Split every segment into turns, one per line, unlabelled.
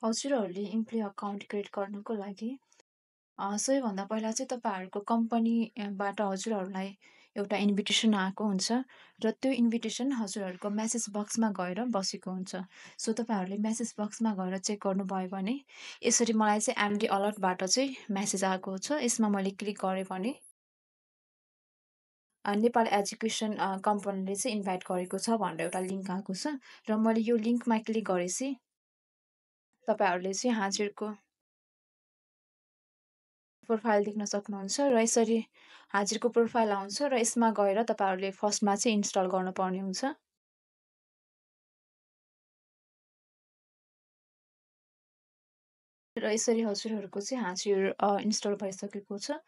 हजुरहरूले employee account create गर्नुको लागि सबैभन्दा पहिला चाहिँ तपाईँहरूको कम्पनीबाट हजुरहरूलाई एउटा इन्भिटेसन आएको हुन्छ र त्यो इन्भिटेसन हजुरहरूको मेसेज बक्समा गएर बसेको हुन्छ। सो तपाईँहरूले मेसेज बक्समा गएर चेक गर्नुभयो भने यसरी मलाई चाहिँ एमडी अलर्टबाट चाहिँ मेसेज आएको छ। यसमा मैले क्लिक गरेँ भने नेपाल एजुकेसन कम्पनीले चाहिँ इन्भाइट गरेको छ भनेर एउटा लिङ्क आएको छ र मैले यो लिङ्कमा क्लिक गरेपछि तपाईँहरूले चाहिँ हाजिरको प्रोफाइल देख्न सक्नुहुन्छ र यसरी हाजिरको प्रोफाइल आउँछ र यसमा गएर तपाईँहरूले फर्स्टमा चाहिँ इन्स्टल गर्नुपर्ने हुन्छ। र यसरी हजुरहरूको चाहिँ हाजिर इन्स्टल भइसकेको छ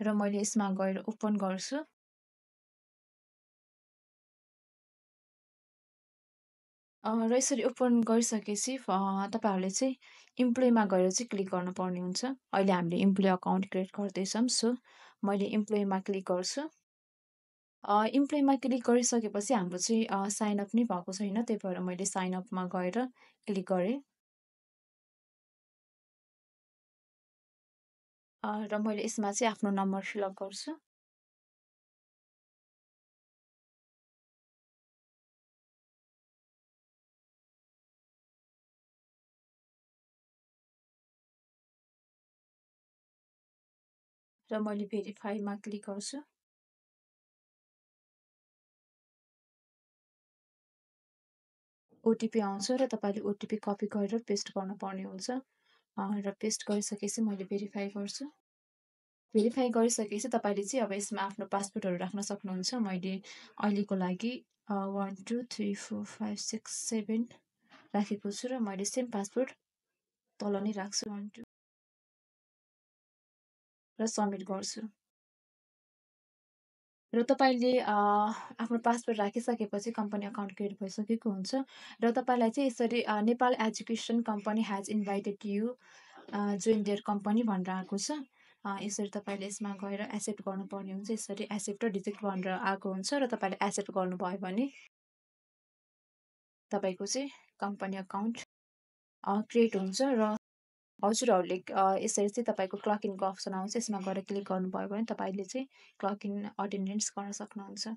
र मैले यसमा गएर ओपन गर्छु। र यसरी ओपन गरिसकेपछि तपाईँहरूले चाहिँ इम्प्लोइमा गएर चाहिँ क्लिक गर्नुपर्ने हुन्छ। अहिले हामीले इम्प्लोइ अकाउन्ट क्रिएट गर्दैछौँ, सो मैले इम्प्लोइमा क्लिक गर्छु। इम्प्लोइमा क्लिक गरिसकेपछि हाम्रो चाहिँ साइन अप नै भएको छैन, त्यही भएर मैले साइन अपमा गएर क्लिक गरेँ। र मैले यसमा चाहिँ आफ्नो नम्बर फिलअप गर्छु। र मैले भेरिफाईमा क्लिक गर्छु। ओटिपी आउँछ र तपाईँले ओटिपी कपी गरेर पेस्ट गर्नुपर्ने हुन्छ। र पेस्ट गरिसकेपछि मैले भेरिफाई गर्छु। भेरिफाई गरिसकेपछि तपाईँले चाहिँ अब यसमा आफ्नो पासवर्डहरू राख्न सक्नुहुन्छ। मैले अहिलेको लागि 1 2 3 4 5 6 7 राखेको छु र मैले सेम पासवर्ड तल नै राख्छु 1 2 र सबमिट गर्छु। र तपाईँले आफ्नो पासवर्ड राखिसकेपछि कम्पनी अकाउन्ट क्रिएट भइसकेको हुन्छ र तपाईँलाई चाहिँ यसरी Nepal education company has invited you join their company भनेर आएको छ। यसरी तपाईँले यसमा गएर एक्सेप्ट गर्नुपर्ने हुन्छ। यसरी एक्सेप्ट र रिजेक्ट भनेर आएको हुन्छ र तपाईँले एक्सेप्ट गर्नुभयो भने तपाईँको चाहिँ कम्पनी अकाउन्ट क्रिएट हुन्छ र हजुरहरूले यसरी चाहिँ तपाईँको क्लक इनको अप्सन आउँछ। यसमा गएर क्लिक गर्नुभयो भने तपाईँले चाहिँ क्लक इन अटेन्डेन्स गर्न सक्नुहुन्छ।